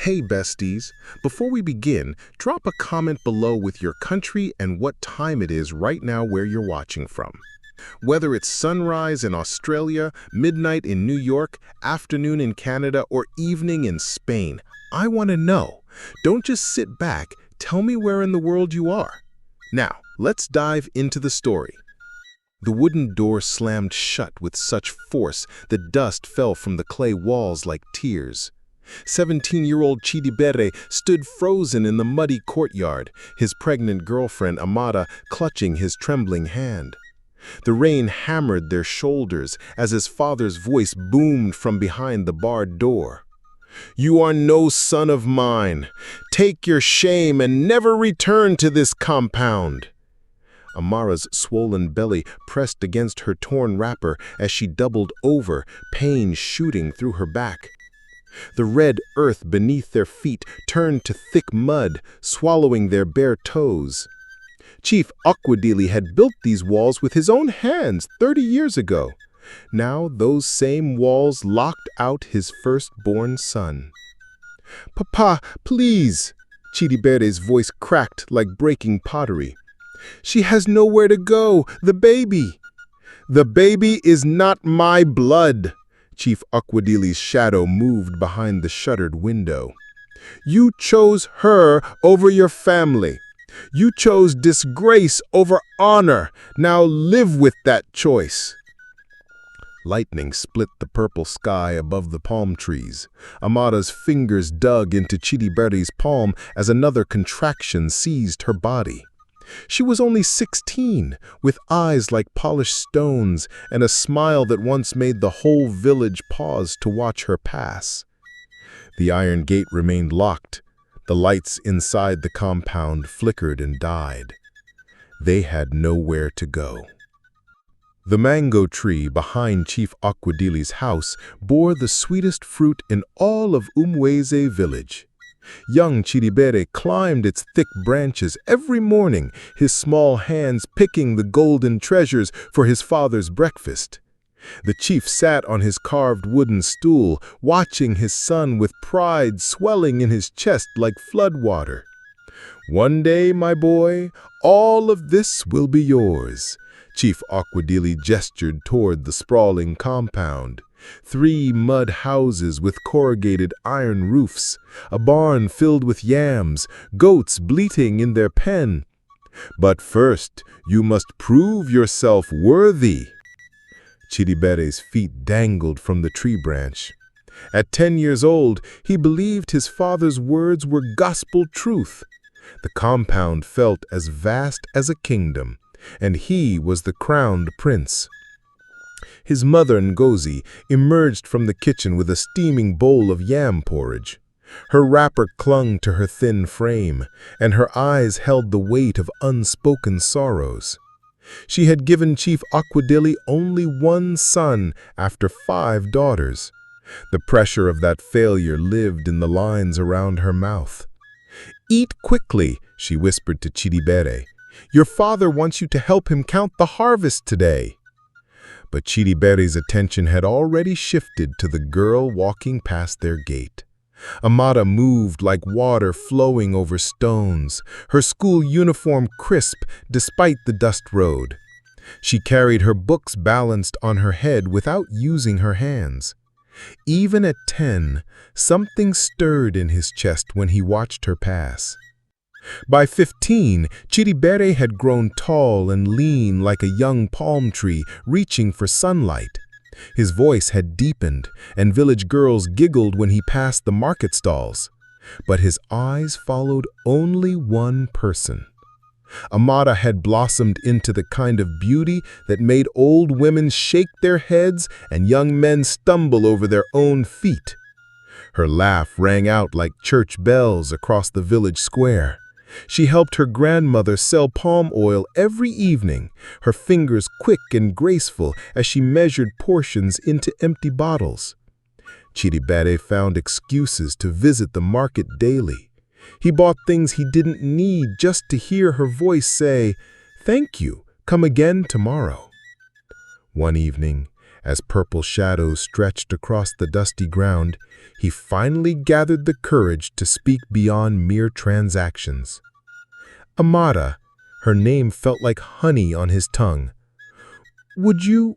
Hey besties, before we begin, drop a comment below with your country and what time it is right now where you're watching from. Whether it's sunrise in Australia, midnight in New York, afternoon in Canada, or evening in Spain, I want to know. Don't just sit back, tell me where in the world you are. Now, let's dive into the story. The wooden door slammed shut with such force that dust fell from the clay walls like tears. 17-year-old Chidiebere stood frozen in the muddy courtyard, his pregnant girlfriend Amara clutching his trembling hand. The rain hammered their shoulders as his father's voice boomed from behind the barred door. "You are no son of mine. Take your shame and never return to this compound." Amara's swollen belly pressed against her torn wrapper as she doubled over, pain shooting through her back. The red earth beneath their feet turned to thick mud, swallowing their bare toes. Chief Aquadili had built these walls with his own hands 30 years ago. Now those same walls locked out his firstborn son. "Papa, please!" Chidiebere's voice cracked like breaking pottery. "She has nowhere to go, the baby." "The baby is not my blood." Chief Aquadili's shadow moved behind the shuttered window. "You chose her over your family. You chose disgrace over honor. Now live with that choice." Lightning split the purple sky above the palm trees. Amara's fingers dug into Chidiebere's palm as another contraction seized her body. She was only 16, with eyes like polished stones and a smile that once made the whole village pause to watch her pass. The iron gate remained locked. The lights inside the compound flickered and died. They had nowhere to go. The mango tree behind Chief Aquadili's house bore the sweetest fruit in all of Umweze village. Young Chidiebere climbed its thick branches every morning, his small hands picking the golden treasures for his father's breakfast. The chief sat on his carved wooden stool, watching his son with pride swelling in his chest like floodwater. "One day, my boy, all of this will be yours." Chief Aquadili gestured toward the sprawling compound. 3 mud houses with corrugated iron roofs, a barn filled with yams, goats bleating in their pen. "But first, you must prove yourself worthy." Chidiebere's feet dangled from the tree branch. At 10 years old, he believed his father's words were gospel truth. The compound felt as vast as a kingdom, and he was the crowned prince. His mother, Ngozi, emerged from the kitchen with a steaming bowl of yam porridge. Her wrapper clung to her thin frame, and her eyes held the weight of unspoken sorrows. She had given Chief Aquadili only 1 son after 5 daughters. The pressure of that failure lived in the lines around her mouth. "Eat quickly," she whispered to Chidiebere. "Your father wants you to help him count the harvest today." But Chidiebere's attention had already shifted to the girl walking past their gate. Amara moved like water flowing over stones, her school uniform crisp despite the dust road. She carried her books balanced on her head without using her hands. Even at 10, something stirred in his chest when he watched her pass. By 15, Chidiebere had grown tall and lean like a young palm tree reaching for sunlight. His voice had deepened, and village girls giggled when he passed the market stalls. But his eyes followed only one person. Amara had blossomed into the kind of beauty that made old women shake their heads and young men stumble over their own feet. Her laugh rang out like church bells across the village square. She helped her grandmother sell palm oil every evening, her fingers quick and graceful as she measured portions into empty bottles. Chidiebere found excuses to visit the market daily. He bought things he didn't need just to hear her voice say, "Thank you, come again tomorrow." One evening, As purple shadows stretched across the dusty ground, he finally gathered the courage to speak beyond mere transactions. Amara, her name felt like honey on his tongue. Would you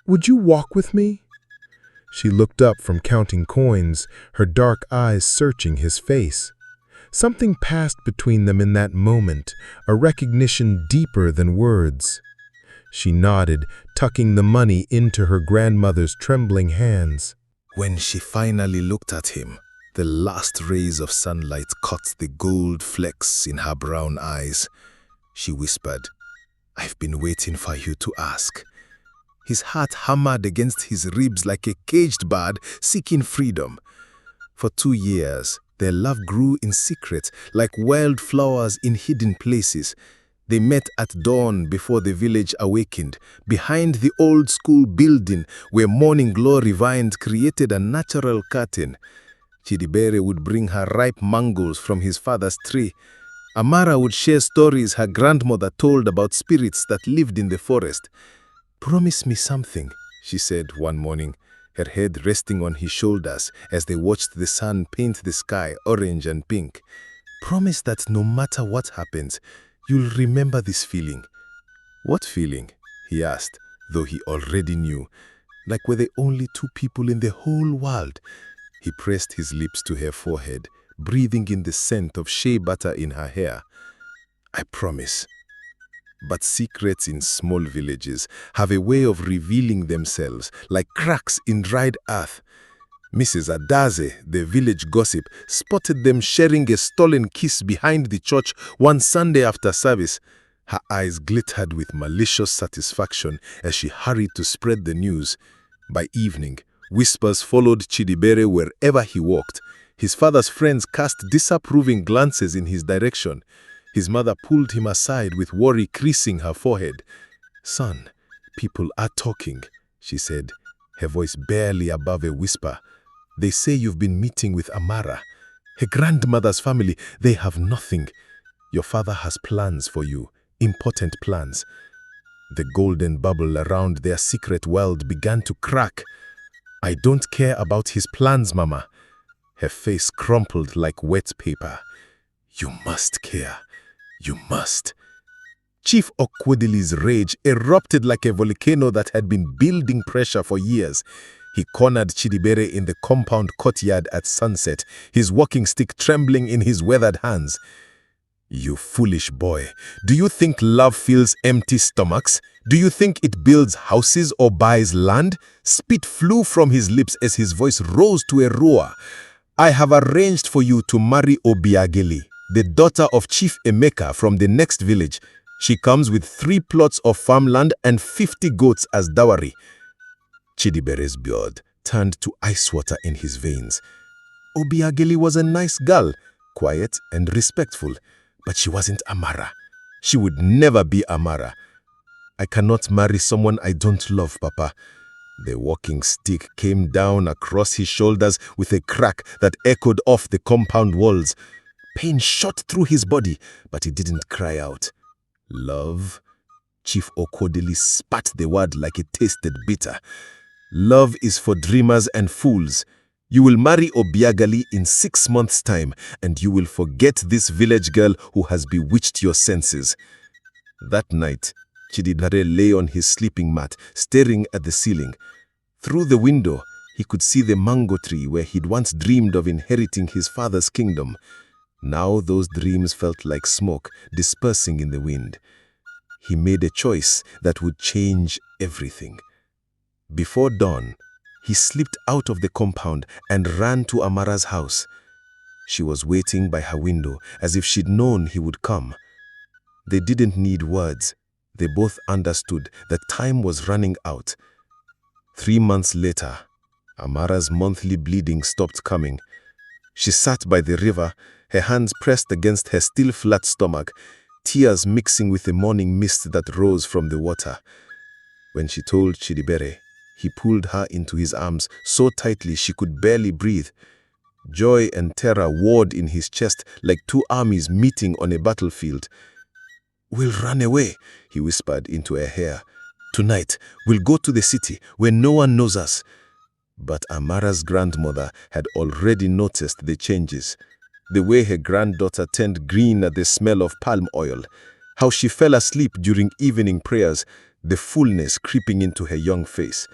walk with me?" She looked up from counting coins, her dark eyes searching his face. Something passed between them in that moment, a recognition deeper than words. She nodded, tucking the money into her grandmother's trembling hands. When she finally looked at him, the last rays of sunlight caught the gold flecks in her brown eyes. She whispered, "I've been waiting for you to ask." His heart hammered against his ribs like a caged bird seeking freedom. For 2 years, their love grew in secret, like wildflowers in hidden places. They met at dawn before the village awakened, behind the old school building where morning glory vines created a natural curtain. Chidiebere would bring her ripe mangoes from his father's tree. Amara would share stories her grandmother told about spirits that lived in the forest. "Promise me something," she said one morning, her head resting on his shoulders as they watched the sun paint the sky orange and pink. "Promise that no matter what happens, you'll remember this feeling." "What feeling?" he asked, though he already knew. Like we're the only 2 people in the whole world. He pressed his lips to her forehead, breathing in the scent of shea butter in her hair. "I promise." But secrets in small villages have a way of revealing themselves like cracks in dried earth. Mrs. Adaze, the village gossip, spotted them sharing a stolen kiss behind the church one Sunday after service. Her eyes glittered with malicious satisfaction as she hurried to spread the news. By evening, whispers followed Chidiebere wherever he walked. His father's friends cast disapproving glances in his direction. His mother pulled him aside with worry creasing her forehead. "Son, people are talking," she said, her voice barely above a whisper. "They say you've been meeting with Amara. Her grandmother's family, they have nothing. Your father has plans for you, important plans." The golden bubble around their secret world began to crack. "I don't care about his plans, Mama." Her face crumpled like wet paper. "You must care. You must." Chief Okwudili's rage erupted like a volcano that had been building pressure for years. He cornered Chidiebere in the compound courtyard at sunset, his walking stick trembling in his weathered hands. "You foolish boy. Do you think love fills empty stomachs? Do you think it builds houses or buys land?" Spit flew from his lips as his voice rose to a roar. "I have arranged for you to marry Obiageli, the daughter of Chief Emeka from the next village. She comes with 3 plots of farmland and 50 goats as dowry." Chidiebere's blood turned to ice water in his veins. Obiageli was a nice girl, quiet and respectful, but she wasn't Amara. She would never be Amara. "I cannot marry someone I don't love, Papa." The walking stick came down across his shoulders with a crack that echoed off the compound walls. Pain shot through his body, but he didn't cry out. "Love?" Chief Okwudili spat the word like it tasted bitter. "Love is for dreamers and fools. You will marry Obiageli in 6 months' time, and you will forget this village girl who has bewitched your senses." That night, Chidiebere lay on his sleeping mat, staring at the ceiling. Through the window, he could see the mango tree where he'd once dreamed of inheriting his father's kingdom. Now those dreams felt like smoke dispersing in the wind. He made a choice that would change everything. Before dawn, he slipped out of the compound and ran to Amara's house. She was waiting by her window as if she'd known he would come. They didn't need words. They both understood that time was running out. 3 months later, Amara's monthly bleeding stopped coming. She sat by the river, her hands pressed against her still flat stomach, tears mixing with the morning mist that rose from the water. When she told Chidiebere, he pulled her into his arms so tightly she could barely breathe. Joy and terror warred in his chest like 2 armies meeting on a battlefield. "We'll run away," he whispered into her hair. Tonight, we'll go to the city where no one knows us. But Amara's grandmother had already noticed the changes. The way her granddaughter turned green at the smell of palm oil, how she fell asleep during evening prayers, the fullness creeping into her young face.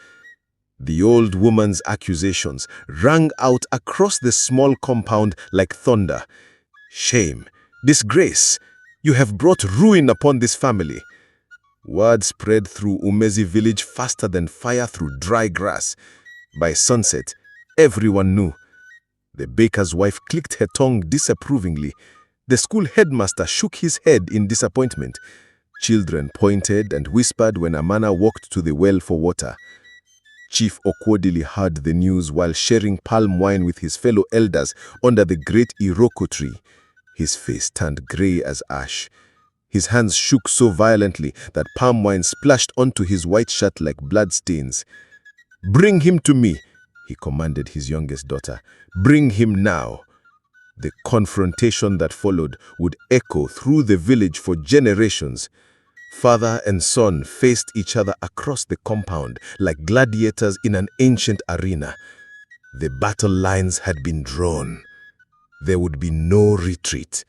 The old woman's accusations rang out across the small compound like thunder. Shame, disgrace, you have brought ruin upon this family. Word spread through Umezi village faster than fire through dry grass. By sunset, everyone knew. The baker's wife clicked her tongue disapprovingly. The school headmaster shook his head in disappointment. Children pointed and whispered when Amara walked to the well for water. Chief Okwodili heard the news while sharing palm wine with his fellow elders under the great Iroko tree. His face turned gray as ash. His hands shook so violently that palm wine splashed onto his white shirt like bloodstains. "Bring him to me," he commanded his youngest daughter. "Bring him now." The confrontation that followed would echo through the village for generations. Father and son faced each other across the compound like gladiators in an ancient arena. The battle lines had been drawn. There would be no retreat.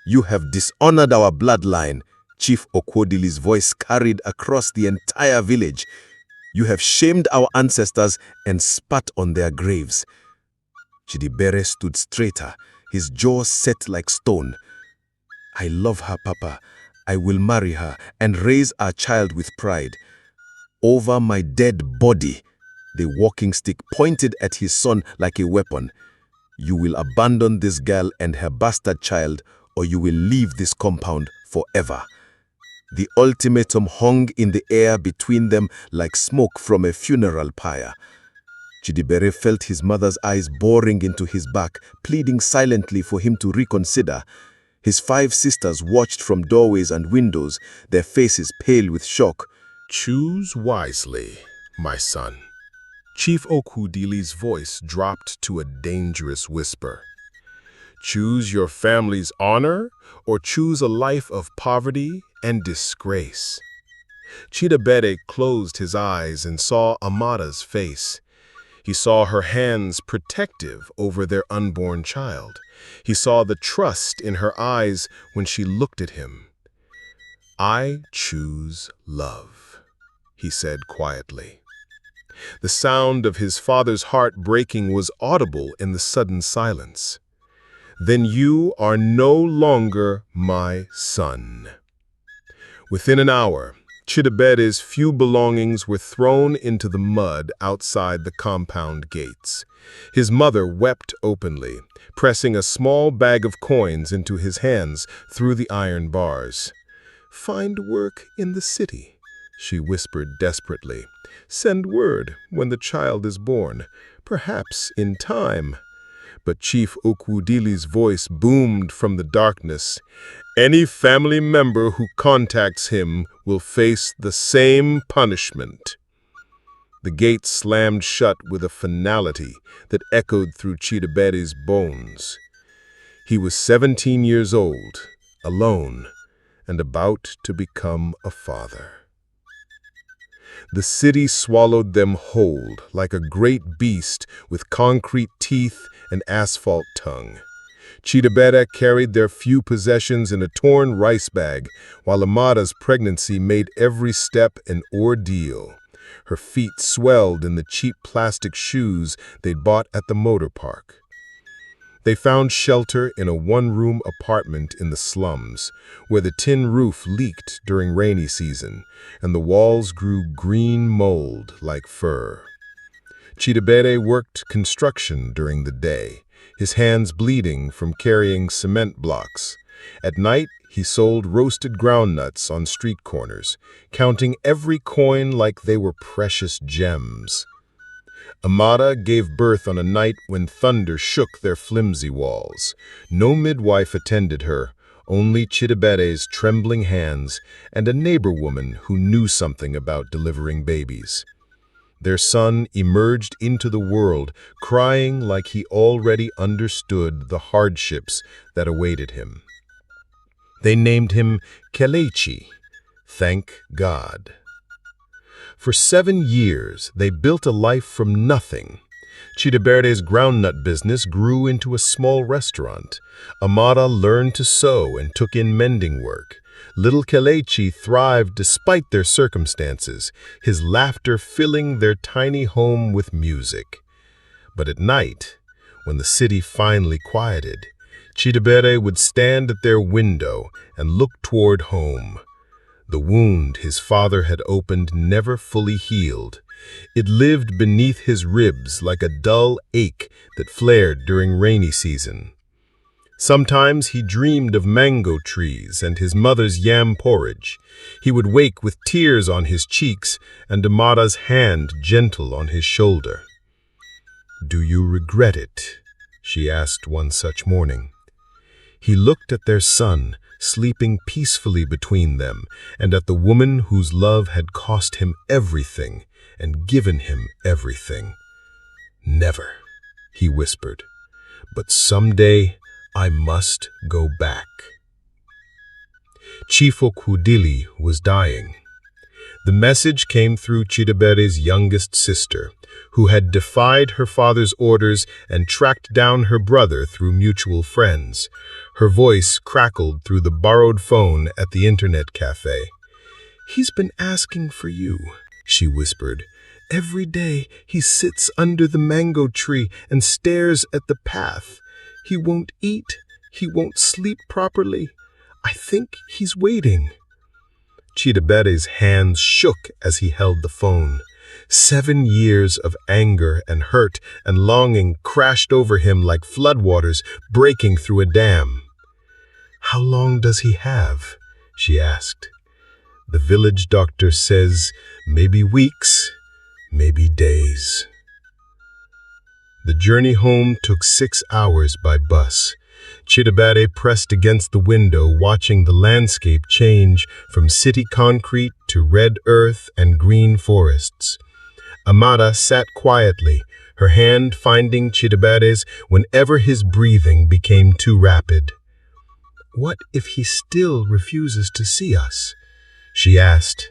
"You have dishonored our bloodline," Chief Okwodili's voice carried across the entire village. "You have shamed our ancestors and spat on their graves." Chidiebere stood straighter, his jaw set like stone. "I love her, Papa. I will marry her and raise our child with pride. Over my dead body," the walking stick pointed at his son like a weapon. "You will abandon this girl and her bastard child, or you will leave this compound forever." The ultimatum hung in the air between them like smoke from a funeral pyre. Chidiebere felt his mother's eyes boring into his back, pleading silently for him to reconsider. His 5 sisters watched from doorways and windows, their faces pale with shock. "Choose wisely, my son." Chief Okwudili's voice dropped to a dangerous whisper. "Choose your family's honor, or choose a life of poverty and disgrace." Chidiebere closed his eyes and saw Amara's face. He saw her hands protective over their unborn child. He saw the trust in her eyes when she looked at him. "I choose love," he said quietly. The sound of his father's heart breaking was audible in the sudden silence. "Then you are no longer my son." Within an hour, Chidiebere's few belongings were thrown into the mud outside the compound gates. His mother wept openly, pressing a small bag of coins into his hands through the iron bars. "Find work in the city," she whispered desperately. "Send word when the child is born, perhaps in time." But Chief Okwudili's voice boomed from the darkness. "Any family member who contacts him will face the same punishment." The gate slammed shut with a finality that echoed through Chidiebere's bones. He was 17 years old, alone, and about to become a father. The city swallowed them whole, like a great beast with concrete teeth and asphalt tongue. Chidiebere carried their few possessions in a torn rice bag, while Amara's pregnancy made every step an ordeal. Her feet swelled in the cheap plastic shoes they'd bought at the motor park. They found shelter in a one-room apartment in the slums, where the tin roof leaked during rainy season, and the walls grew green mold like fur. Chidiebere worked construction during the day, his hands bleeding from carrying cement blocks. At night, he sold roasted groundnuts on street corners, counting every coin like they were precious gems. Amara gave birth on a night when thunder shook their flimsy walls. No midwife attended her, only Chidiebere's trembling hands and a neighbor woman who knew something about delivering babies. Their son emerged into the world, crying like he already understood the hardships that awaited him. They named him Kelechi, thank God. For 7 years, they built a life from nothing. Chidiebere's groundnut business grew into a small restaurant. Amara learned to sew and took in mending work. Little Kelechi thrived despite their circumstances, his laughter filling their tiny home with music. But at night, when the city finally quieted, Chidiebere would stand at their window and look toward home. The wound his father had opened never fully healed. It lived beneath his ribs like a dull ache that flared during rainy season. Sometimes he dreamed of mango trees and his mother's yam porridge. He would wake with tears on his cheeks and Amara's hand gentle on his shoulder. "Do you regret it?" she asked one such morning. He looked at their son, sleeping peacefully between them, and at the woman whose love had cost him everything and given him everything. "Never," he whispered, "but someday I must go back." Chief Okwudili was dying. The message came through Chidiebere's youngest sister, who had defied her father's orders and tracked down her brother through mutual friends. Her voice crackled through the borrowed phone at the internet cafe. "He's been asking for you," she whispered. "Every day he sits under the mango tree and stares at the path. He won't eat, he won't sleep properly. I think he's waiting." Chidiebere's hands shook as he held the phone. 7 years of anger and hurt and longing crashed over him like floodwaters breaking through a dam. "How long does he have?" she asked. "The village doctor says maybe weeks, maybe days." The journey home took 6 hours by bus. Chidiebere pressed against the window, watching the landscape change from city concrete to red earth and green forests. Amara sat quietly, her hand finding Chidiebere's whenever his breathing became too rapid. "What if he still refuses to see us?" she asked.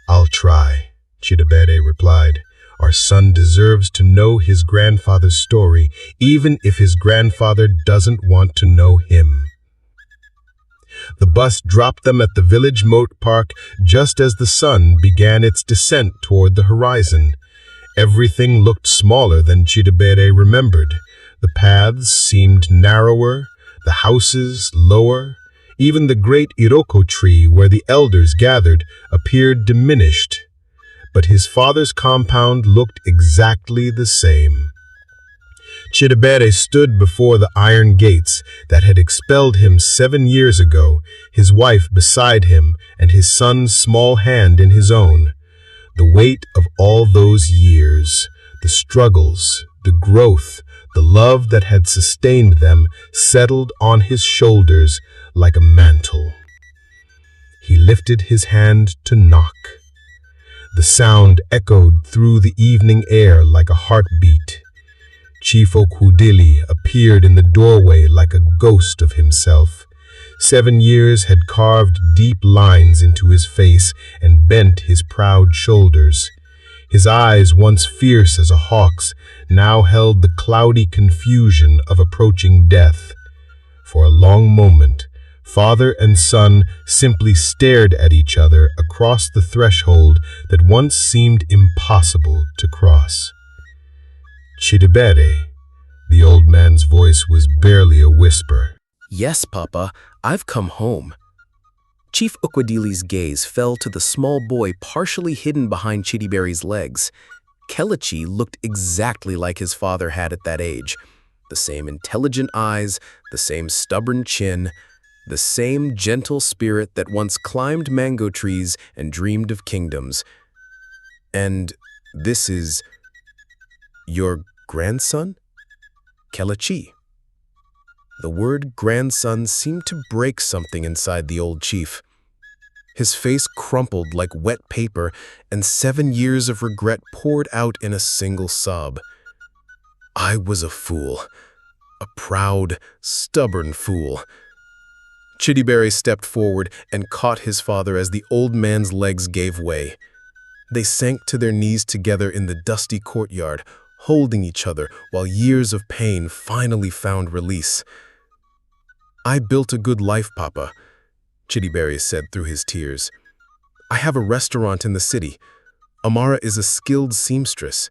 "I'll try," Chidiebere replied. "Our son deserves to know his grandfather's story, even if his grandfather doesn't want to know him." The bus dropped them at the village moat park just as the sun began its descent toward the horizon. Everything looked smaller than Chidiebere remembered. The paths seemed narrower, the houses lower. Even the great Iroko tree where the elders gathered appeared diminished. But his father's compound looked exactly the same. Chidiebere stood before the iron gates that had expelled him 7 years ago, his wife beside him and his son's small hand in his own. The weight of all those years, the struggles, the growth, the love that had sustained them settled on his shoulders like a mantle. He lifted his hand to knock. The sound echoed through the evening air like a heartbeat. Chief Okwudili appeared in the doorway like a ghost of himself. 7 years had carved deep lines into his face and bent his proud shoulders. His eyes, once fierce as a hawk's, now held the cloudy confusion of approaching death. For a long moment, father and son simply stared at each other across the threshold that once seemed impossible to cross. "Chidiebere," the old man's voice was barely a whisper. "Yes, Papa, I've come home." Chief Okwudili's gaze fell to the small boy partially hidden behind Chidiebere's legs. Kelechi looked exactly like his father had at that age. The same intelligent eyes, the same stubborn chin, the same gentle spirit that once climbed mango trees and dreamed of kingdoms. "And this is your grandson?" "Kelechi." The word grandson seemed to break something inside the old chief. His face crumpled like wet paper, and 7 years of regret poured out in a single sob. "I was a fool. A proud, stubborn fool." Chidiebere stepped forward and caught his father as the old man's legs gave way. They sank to their knees together in the dusty courtyard, holding each other while years of pain finally found release. "I built a good life, Papa," Chidiebere said through his tears. "I have a restaurant in the city. Amara is a skilled seamstress.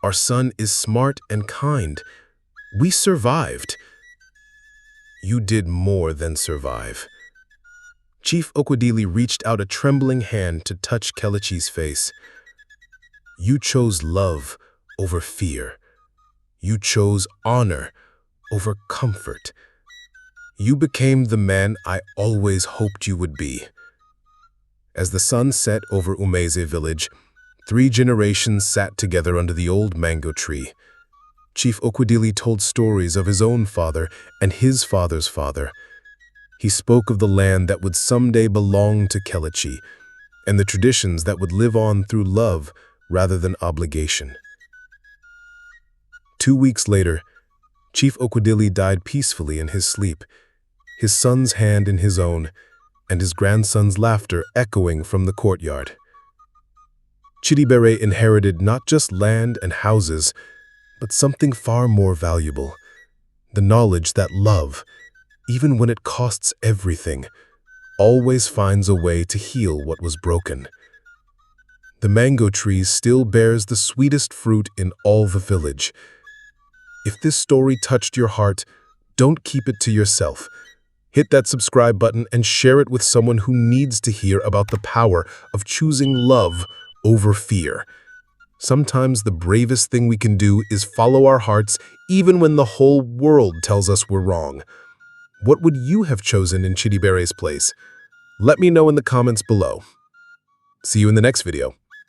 Our son is smart and kind. We survived." "You did more than survive." Chief Okwudili reached out a trembling hand to touch Kelechi's face. "You chose love over fear. You chose honor over comfort. You became the man I always hoped you would be." As the sun set over Umeze village, 3 generations sat together under the old mango tree. Chief Okwudili told stories of his own father and his father's father. He spoke of the land that would someday belong to Kelechi, and the traditions that would live on through love rather than obligation. 2 weeks later, Chief Okwudili died peacefully in his sleep, his son's hand in his own, and his grandson's laughter echoing from the courtyard. Chidiebere inherited not just land and houses, but something far more valuable: the knowledge that love, even when it costs everything, always finds a way to heal what was broken. The mango tree still bears the sweetest fruit in all the village. If this story touched your heart, don't keep it to yourself. Hit that subscribe button and share it with someone who needs to hear about the power of choosing love over fear. Sometimes the bravest thing we can do is follow our hearts even when the whole world tells us we're wrong. What would you have chosen in Chidiebere's place? Let me know in the comments below. See you in the next video.